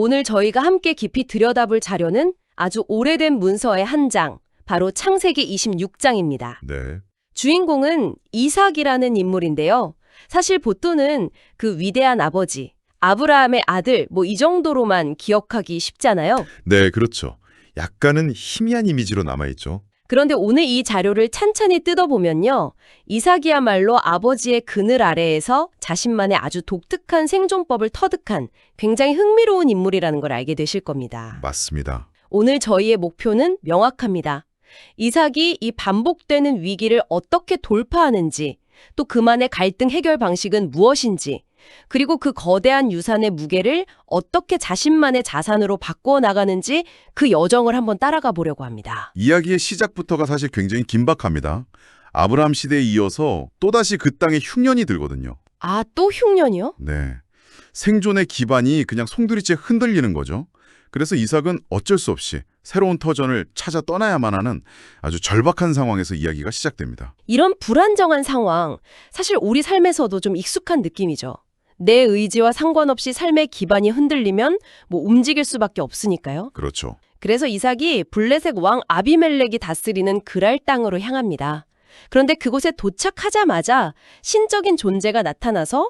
오늘 저희가 함께 깊이 들여다볼 자료는 아주 오래된 문서의 한 장, 바로 창세기 26장입니다. 네. 주인공은 이삭이라는 인물인데요. 사실 보통은 그 위대한 아버지, 아브라함의 아들 이 정도로만 기억하기 쉽잖아요. 네, 그렇죠. 약간은 희미한 이미지로 남아있죠. 그런데 오늘 이 자료를 찬찬히 뜯어보면요. 이삭이야말로 아버지의 그늘 아래에서 자신만의 아주 독특한 생존법을 터득한 굉장히 흥미로운 인물이라는 걸 알게 되실 겁니다. 맞습니다. 오늘 저희의 목표는 명확합니다. 이삭이 이 반복되는 위기를 어떻게 돌파하는지, 또 그만의 갈등 해결 방식은 무엇인지, 그리고 그 거대한 유산의 무게를 어떻게 자신만의 자산으로 바꾸어 나가는지 그 여정을 한번 따라가 보려고 합니다. 이야기의 시작부터가 사실 굉장히 긴박합니다. 아브라함 시대에 이어서 또다시 그 땅에 흉년이 들거든요. 아, 또 흉년이요? 네. 생존의 기반이 그냥 송두리째 흔들리는 거죠. 그래서 이삭은 어쩔 수 없이 새로운 터전을 찾아 떠나야만 하는 아주 절박한 상황에서 이야기가 시작됩니다. 이런 불안정한 상황, 사실 우리 삶에서도 좀 익숙한 느낌이죠. 내 의지와 상관없이 삶의 기반이 흔들리면 움직일 수밖에 없으니까요. 그렇죠. 그래서 이삭이 블레셋 왕 아비멜렉이 다스리는 그랄 땅으로 향합니다. 그런데 그곳에 도착하자마자 신적인 존재가 나타나서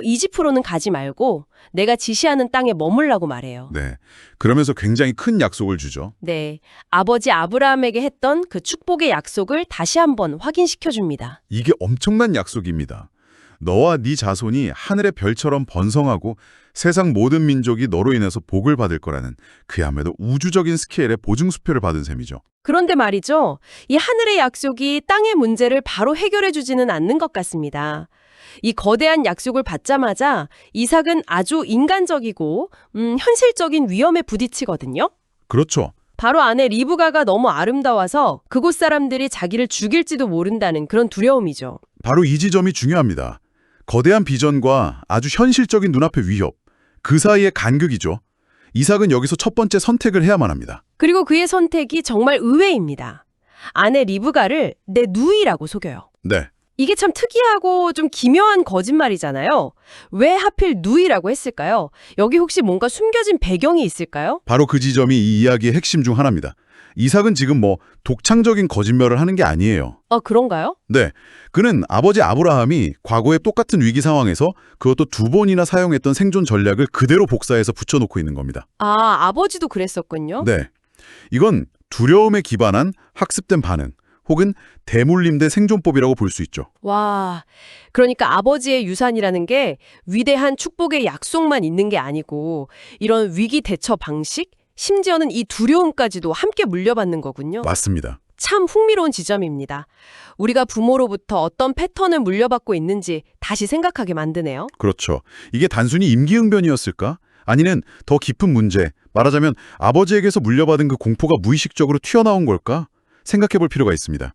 이 집으로는 가지 말고 내가 지시하는 땅에 머물라고 말해요. 네. 그러면서 굉장히 큰 약속을 주죠. 네, 아버지 아브라함에게 했던 그 축복의 약속을 다시 한번 확인시켜줍니다. 이게 엄청난 약속입니다. 너와 네 자손이 하늘의 별처럼 번성하고 세상 모든 민족이 너로 인해서 복을 받을 거라는 그야말로 우주적인 스케일의 보증수표를 받은 셈이죠. 그런데 말이죠. 이 하늘의 약속이 땅의 문제를 바로 해결해주지는 않는 것 같습니다. 이 거대한 약속을 받자마자 이삭은 아주 인간적이고 현실적인 위험에 부딪히거든요. 그렇죠. 바로 아내 리브가가 너무 아름다워서 그곳 사람들이 자기를 죽일지도 모른다는 그런 두려움이죠. 바로 이 지점이 중요합니다. 거대한 비전과 아주 현실적인 눈앞의 위협, 그 사이의 간극이죠. 이삭은 여기서 첫 번째 선택을 해야만 합니다. 그리고 그의 선택이 정말 의외입니다. 아내 리브가를 내 누이라고 속여요. 네. 이게 참 특이하고 좀 기묘한 거짓말이잖아요. 왜 하필 누이라고 했을까요? 여기 혹시 뭔가 숨겨진 배경이 있을까요? 바로 그 지점이 이 이야기의 핵심 중 하나입니다. 이삭은 지금 독창적인 거짓말을 하는 게 아니에요. 그런가요? 네. 그는 아버지 아브라함이 과거의 똑같은 위기 상황에서 그것도 2번이나 사용했던 생존 전략을 그대로 복사해서 붙여놓고 있는 겁니다. 아, 아버지도 그랬었군요. 네. 이건 두려움에 기반한 학습된 반응, 혹은 대물림된 생존법이라고 볼 수 있죠. 와, 그러니까 아버지의 유산이라는 게 위대한 축복의 약속만 있는 게 아니고 이런 위기 대처 방식, 심지어는 이 두려움까지도 함께 물려받는 거군요. 맞습니다. 참 흥미로운 지점입니다. 우리가 부모로부터 어떤 패턴을 물려받고 있는지 다시 생각하게 만드네요. 그렇죠. 이게 단순히 임기응변이었을까? 아니면 더 깊은 문제, 말하자면 아버지에게서 물려받은 그 공포가 무의식적으로 튀어나온 걸까? 생각해볼 필요가 있습니다.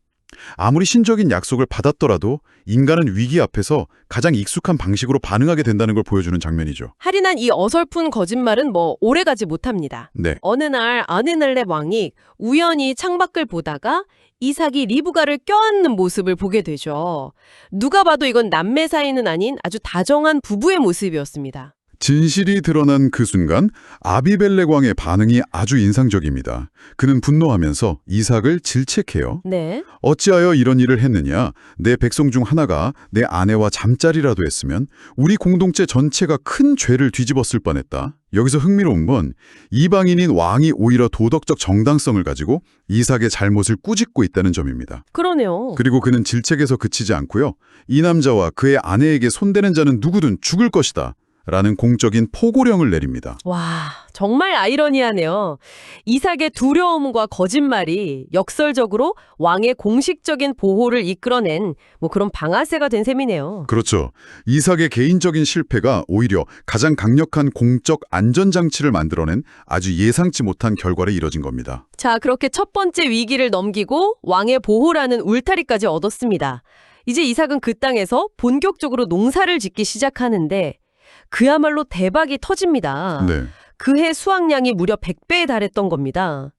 아무리 신적인 약속을 받았더라도 인간은 위기 앞에서 가장 익숙한 방식으로 반응하게 된다는 걸 보여주는 장면이죠. 할인한 이 어설픈 거짓말은 오래가지 못합니다. 네. 어느 날 아비멜렉 왕이 우연히 창밖을 보다가 이삭이 리브가를 껴안는 모습을 보게 되죠. 누가 봐도 이건 남매 사이는 아닌 아주 다정한 부부의 모습이었습니다. 진실이 드러난 그 순간 아비멜렉 왕의 반응이 아주 인상적입니다. 그는 분노하면서 이삭을 질책해요. 네. 어찌하여 이런 일을 했느냐? 내 백성 중 하나가 내 아내와 잠자리라도 했으면 우리 공동체 전체가 큰 죄를 뒤집었을 뻔했다. 여기서 흥미로운 건 이방인인 왕이 오히려 도덕적 정당성을 가지고 이삭의 잘못을 꾸짖고 있다는 점입니다. 그러네요. 그리고 그는 질책에서 그치지 않고요. 이 남자와 그의 아내에게 손대는 자는 누구든 죽을 것이다. 라는 공적인 포고령을 내립니다. 와, 정말 아이러니하네요. 이삭의 두려움과 거짓말이 역설적으로 왕의 공식적인 보호를 이끌어낸 그런 방아쇠가 된 셈이네요. 그렇죠. 이삭의 개인적인 실패가 오히려 가장 강력한 공적 안전장치를 만들어낸 아주 예상치 못한 결과로 이뤄진 겁니다. 자, 그렇게 첫 번째 위기를 넘기고 왕의 보호라는 울타리까지 얻었습니다. 이제 이삭은 그 땅에서 본격적으로 농사를 짓기 시작하는데 그야말로 대박이 터집니다. 네. 그해 수확량이 무려 100배에 달했던 겁니다.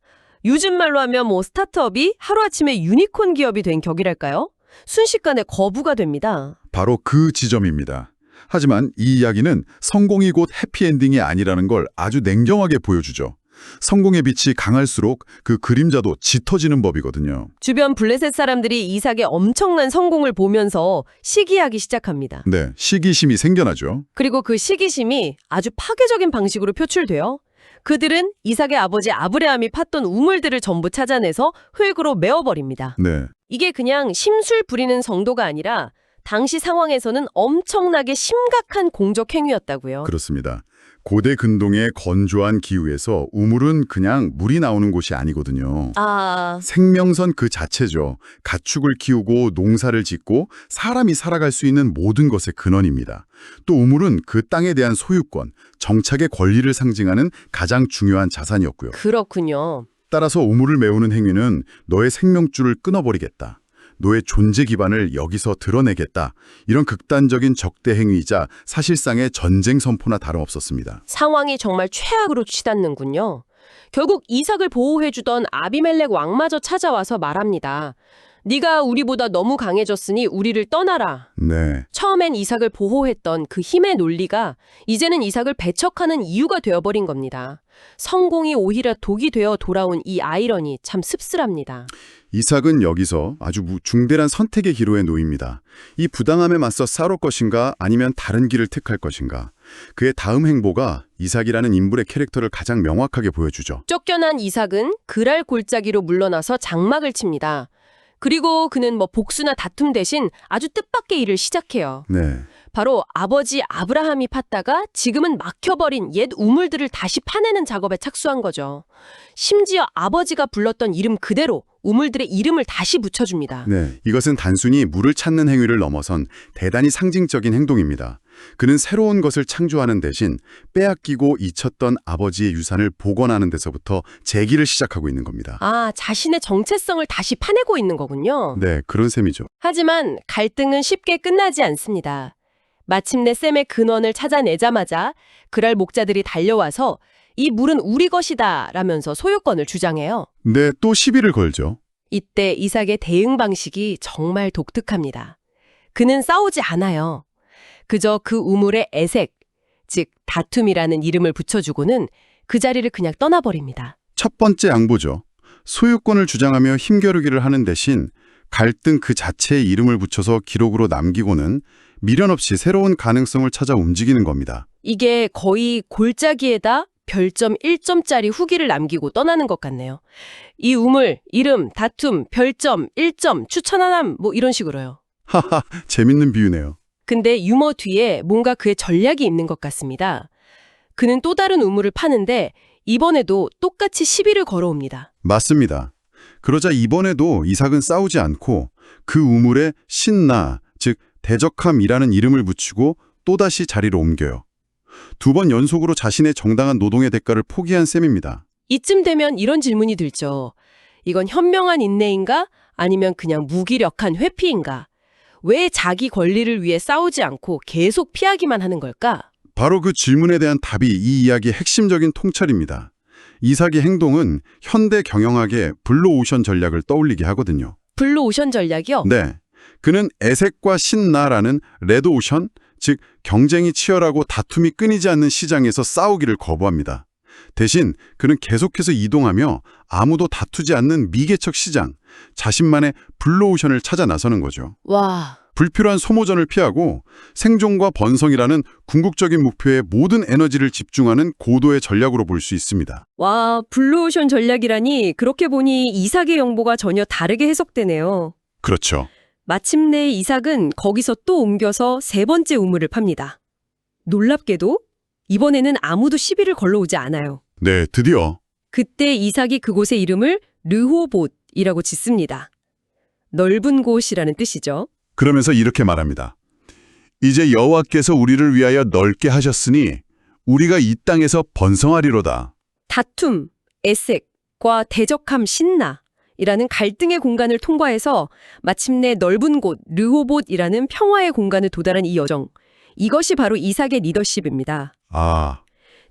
요즘 말로 하면 스타트업이 하루아침에 유니콘 기업이 된 격이랄까요? 순식간에 거부가 됩니다. 바로 그 지점입니다. 하지만 이 이야기는 성공이 곧 해피엔딩이 아니라는 걸 아주 냉정하게 보여주죠. 성공의 빛이 강할수록 그 그림자도 짙어지는 법이거든요. 주변 블레셋 사람들이 이삭의 엄청난 성공을 보면서 시기하기 시작합니다. 네, 시기심이 생겨나죠. 그리고 그 시기심이 아주 파괴적인 방식으로 표출돼요. 그들은 이삭의 아버지 아브라함이 팠던 우물들을 전부 찾아내서 흙으로 메워버립니다. 네, 이게 그냥 심술 부리는 정도가 아니라 당시 상황에서는 엄청나게 심각한 공적 행위였다고요. 그렇습니다. 고대 근동의 건조한 기후에서 우물은 그냥 물이 나오는 곳이 아니거든요. 생명선 그 자체죠. 가축을 키우고 농사를 짓고 사람이 살아갈 수 있는 모든 것의 근원입니다. 또 우물은 그 땅에 대한 소유권, 정착의 권리를 상징하는 가장 중요한 자산이었고요. 그렇군요. 따라서 우물을 메우는 행위는 너의 생명줄을 끊어버리겠다. 너의 존재 기반을 여기서 드러내겠다. 이런 극단적인 적대 행위이자 사실상의 전쟁 선포나 다름없었습니다. 상황이 정말 최악으로 치닫는군요. 결국 이삭을 보호해주던 아비멜렉 왕마저 찾아와서 말합니다. 네가 우리보다 너무 강해졌으니 우리를 떠나라. 네, 처음엔 이삭을 보호했던 그 힘의 논리가 이제는 이삭을 배척하는 이유가 되어버린 겁니다. 성공이 오히려 독이 되어 돌아온 이 아이러니 참 씁쓸합니다. 이삭은 여기서 아주 중대한 선택의 기로에 놓입니다. 이 부당함에 맞서 싸울 것인가 아니면 다른 길을 택할 것인가. 그의 다음 행보가 이삭이라는 인물의 캐릭터를 가장 명확하게 보여주죠. 쫓겨난 이삭은 그랄 골짜기로 물러나서 장막을 칩니다. 그리고 그는 복수나 다툼 대신 아주 뜻밖의 일을 시작해요. 네, 바로 아버지 아브라함이 팠다가 지금은 막혀버린 옛 우물들을 다시 파내는 작업에 착수한 거죠. 심지어 아버지가 불렀던 이름 그대로 우물들의 이름을 다시 붙여줍니다. 네, 이것은 단순히 물을 찾는 행위를 넘어선 대단히 상징적인 행동입니다. 그는 새로운 것을 창조하는 대신 빼앗기고 잊혔던 아버지의 유산을 복원하는 데서부터 재기를 시작하고 있는 겁니다. 자신의 정체성을 다시 파내고 있는 거군요. 네, 그런 셈이죠. 하지만 갈등은 쉽게 끝나지 않습니다. 마침내 셈의 근원을 찾아내자마자 그랄 목자들이 달려와서 이 물은 우리 것이다 라면서 소유권을 주장해요. 네, 또 시비를 걸죠. 이때 이삭의 대응 방식이 정말 독특합니다. 그는 싸우지 않아요. 그저 그 우물에 에색, 즉 다툼이라는 이름을 붙여주고는 그 자리를 그냥 떠나버립니다. 첫 번째 양보죠. 소유권을 주장하며 힘겨루기를 하는 대신 갈등 그 자체에 이름을 붙여서 기록으로 남기고는 미련 없이 새로운 가능성을 찾아 움직이는 겁니다. 이게 거의 골짜기에다 별점 1점짜리 후기를 남기고 떠나는 것 같네요. 이 우물, 이름, 다툼, 별점, 1점, 추천하남 이런 식으로요. 하하, 재밌는 비유네요. 근데 유머 뒤에 뭔가 그의 전략이 있는 것 같습니다. 그는 또 다른 우물을 파는데 이번에도 똑같이 시비를 걸어옵니다. 맞습니다. 그러자 이번에도 이삭은 싸우지 않고 그 우물에 신나, 즉 대적함이라는 이름을 붙이고 또다시 자리로 옮겨요. 2번 연속으로 자신의 정당한 노동의 대가를 포기한 셈입니다. 이쯤 되면 이런 질문이 들죠. 이건 현명한 인내인가? 아니면 그냥 무기력한 회피인가? 왜 자기 권리를 위해 싸우지 않고 계속 피하기만 하는 걸까? 바로 그 질문에 대한 답이 이 이야기의 핵심적인 통찰입니다. 이삭의 행동은 현대 경영학의 블루오션 전략을 떠올리게 하거든요. 블루오션 전략이요? 네. 그는 에색과 신나라는 레드오션, 즉 경쟁이 치열하고 다툼이 끊이지 않는 시장에서 싸우기를 거부합니다. 대신 그는 계속해서 이동하며 아무도 다투지 않는 미개척 시장, 자신만의 블루오션을 찾아 나서는 거죠. 와, 불필요한 소모전을 피하고 생존과 번성이라는 궁극적인 목표에 모든 에너지를 집중하는 고도의 전략으로 볼 수 있습니다. 와, 블루오션 전략이라니 그렇게 보니 이삭의 영보가 전혀 다르게 해석되네요. 그렇죠. 마침내 이삭은 거기서 또 옮겨서 3번째 우물을 팝니다. 놀랍게도 이번에는 아무도 시비를 걸러오지 않아요. 네, 드디어. 그때 이삭이 그곳의 이름을 르호봇이라고 짓습니다. 넓은 곳이라는 뜻이죠. 그러면서 이렇게 말합니다. 이제 여호와께서 우리를 위하여 넓게 하셨으니 우리가 이 땅에서 번성하리로다. 다툼, 에색과 대적함, 신나이라는 갈등의 공간을 통과해서 마침내 넓은 곳, 르호봇이라는 평화의 공간을 도달한 이 여정. 이것이 바로 이삭의 리더십입니다.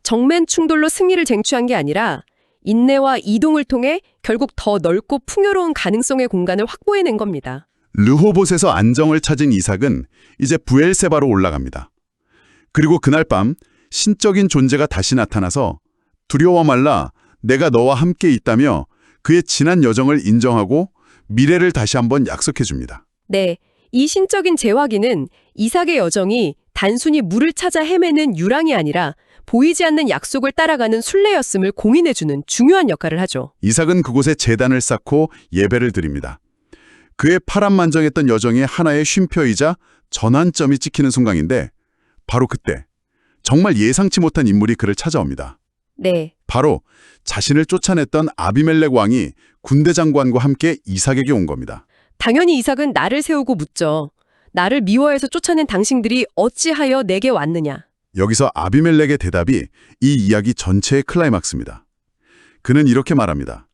정면 충돌로 승리를 쟁취한 게 아니라 인내와 이동을 통해 결국 더 넓고 풍요로운 가능성의 공간을 확보해낸 겁니다. 르호봇에서 안정을 찾은 이삭은 이제 부엘세바로 올라갑니다. 그리고 그날 밤 신적인 존재가 다시 나타나서 두려워 말라, 내가 너와 함께 있다며 그의 지난 여정을 인정하고 미래를 다시 한번 약속해 줍니다. 네, 이 신적인 재확인은 이삭의 여정이 단순히 물을 찾아 헤매는 유랑이 아니라 보이지 않는 약속을 따라가는 순례였음을 공인해주는 중요한 역할을 하죠. 이삭은 그곳에 제단을 쌓고 예배를 드립니다. 그의 파란만장했던 여정의 하나의 쉼표이자 전환점이 찍히는 순간인데 바로 그때 정말 예상치 못한 인물이 그를 찾아옵니다. 네, 바로 자신을 쫓아냈던 아비멜렉 왕이 군대 장관과 함께 이삭에게 온 겁니다. 당연히 이삭은 나를 세우고 묻죠. 나를 미워해서 쫓아낸 당신들이 어찌하여 내게 왔느냐. 여기서 아비멜렉의 대답이 이 이야기 전체의 클라이막스입니다. 그는 이렇게 말합니다.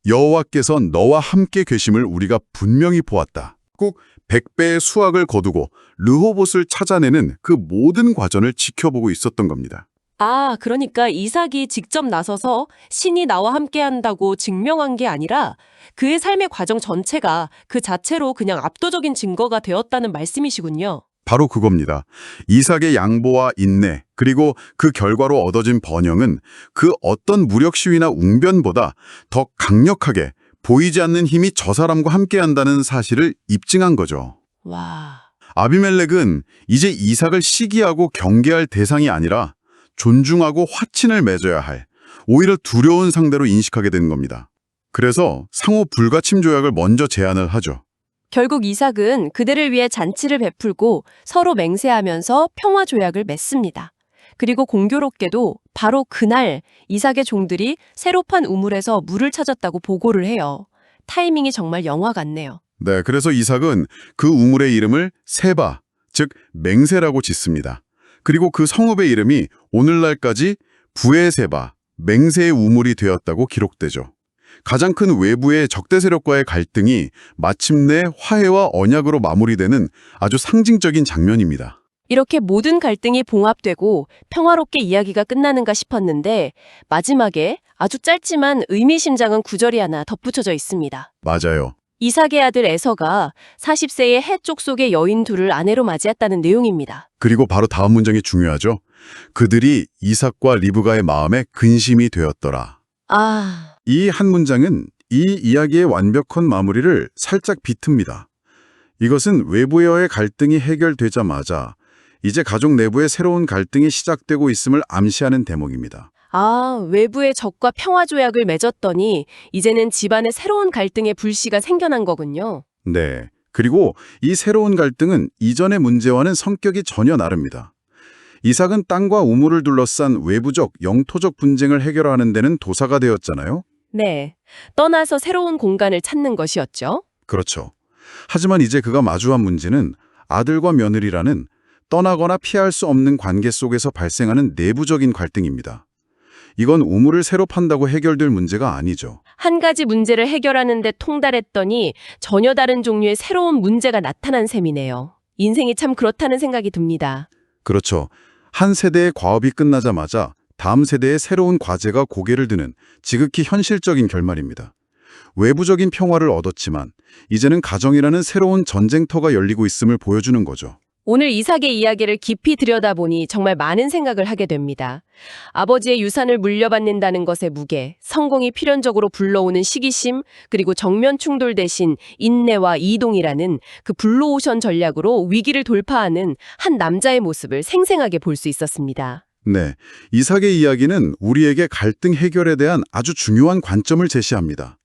여호와께서 너와 함께 계심을 우리가 분명히 보았다. 꼭 100배의 수확을 거두고 르호봇을 찾아내는 그 모든 과정을 지켜보고 있었던 겁니다. 아, 그러니까 이삭이 직접 나서서 신이 나와 함께 한다고 증명한 게 아니라 그의 삶의 과정 전체가 그 자체로 그냥 압도적인 증거가 되었다는 말씀이시군요. 바로 그겁니다. 이삭의 양보와 인내, 그리고 그 결과로 얻어진 번영은 그 어떤 무력 시위나 웅변보다 더 강력하게 보이지 않는 힘이 저 사람과 함께한다는 사실을 입증한 거죠. 와, 아비멜렉은 이제 이삭을 시기하고 경계할 대상이 아니라 존중하고 화친을 맺어야 할, 오히려 두려운 상대로 인식하게 된 겁니다. 그래서 상호 불가침 조약을 먼저 제안을 하죠. 결국 이삭은 그들을 위해 잔치를 베풀고 서로 맹세하면서 평화 조약을 맺습니다. 그리고 공교롭게도 바로 그날 이삭의 종들이 새로 판 우물에서 물을 찾았다고 보고를 해요. 타이밍이 정말 영화 같네요. 네, 그래서 이삭은 그 우물의 이름을 세바, 즉 맹세라고 짓습니다. 그리고 그 성읍의 이름이 오늘날까지 부에세바, 맹세의 우물이 되었다고 기록되죠. 가장 큰 외부의 적대 세력과의 갈등이 마침내 화해와 언약으로 마무리되는 아주 상징적인 장면입니다. 이렇게 모든 갈등이 봉합되고 평화롭게 이야기가 끝나는가 싶었는데 마지막에 아주 짧지만 의미심장한 구절이 하나 덧붙여져 있습니다. 맞아요. 이삭의 아들 에서가 40세의 해쪽 속의 여인 둘을 아내로 맞이했다는 내용입니다. 그리고 바로 다음 문장이 중요하죠. 그들이 이삭과 리브가의 마음에 근심이 되었더라. 아, 이 한 문장은 이 이야기의 완벽한 마무리를 살짝 비틉니다. 이것은 외부와의 갈등이 해결되자마자 이제 가족 내부의 새로운 갈등이 시작되고 있음을 암시하는 대목입니다. 외부의 적과 평화 조약을 맺었더니 이제는 집안에 새로운 갈등의 불씨가 생겨난 거군요. 네. 그리고 이 새로운 갈등은 이전의 문제와는 성격이 전혀 다릅니다. 이삭은 땅과 우물을 둘러싼 외부적, 영토적 분쟁을 해결하는 데는 도사가 되었잖아요. 네, 떠나서 새로운 공간을 찾는 것이었죠. 그렇죠. 하지만 이제 그가 마주한 문제는 아들과 며느리라는 떠나거나 피할 수 없는 관계 속에서 발생하는 내부적인 갈등입니다. 이건 우물을 새로 판다고 해결될 문제가 아니죠. 한 가지 문제를 해결하는 데 통달했더니 전혀 다른 종류의 새로운 문제가 나타난 셈이네요. 인생이 참 그렇다는 생각이 듭니다. 그렇죠. 한 세대의 과업이 끝나자마자 다음 세대의 새로운 과제가 고개를 드는 지극히 현실적인 결말입니다. 외부적인 평화를 얻었지만 이제는 가정이라는 새로운 전쟁터가 열리고 있음을 보여주는 거죠. 오늘 이삭의 이야기를 깊이 들여다보니 정말 많은 생각을 하게 됩니다. 아버지의 유산을 물려받는다는 것의 무게, 성공이 필연적으로 불러오는 시기심, 그리고 정면 충돌 대신 인내와 이동이라는 그 블루오션 전략으로 위기를 돌파하는 한 남자의 모습을 생생하게 볼 수 있었습니다. 네, 이삭의 이야기는 우리에게 갈등 해결에 대한 아주 중요한 관점을 제시합니다.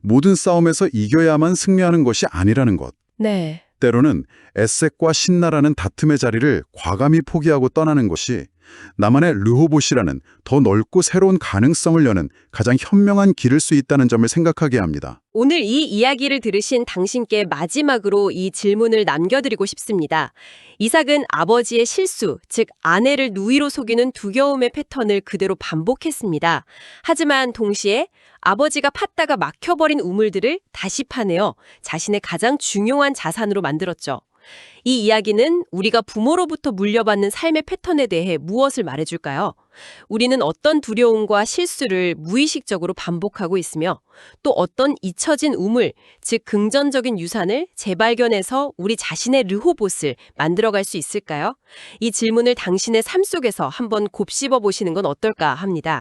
모든 싸움에서 이겨야만 승리하는 것이 아니라는 것. 네. 때로는 에색과 신나라는 다툼의 자리를 과감히 포기하고 떠나는 것이 나만의 르호봇이라는 더 넓고 새로운 가능성을 여는 가장 현명한 길일 수 있다는 점을 생각하게 합니다. 오늘 이 이야기를 들으신 당신께 마지막으로 이 질문을 남겨드리고 싶습니다. 이삭은 아버지의 실수, 즉 아내를 누이로 속이는 두려움의 패턴을 그대로 반복했습니다. 하지만 동시에 아버지가 팠다가 막혀버린 우물들을 다시 파내어 자신의 가장 중요한 자산으로 만들었죠. 이 이야기는 우리가 부모로부터 물려받는 삶의 패턴에 대해 무엇을 말해줄까요? 우리는 어떤 두려움과 실수를 무의식적으로 반복하고 있으며 또 어떤 잊혀진 우물, 즉 긍정적인 유산을 재발견해서 우리 자신의 르호봇을 만들어갈 수 있을까요? 이 질문을 당신의 삶 속에서 한번 곱씹어 보시는 건 어떨까 합니다.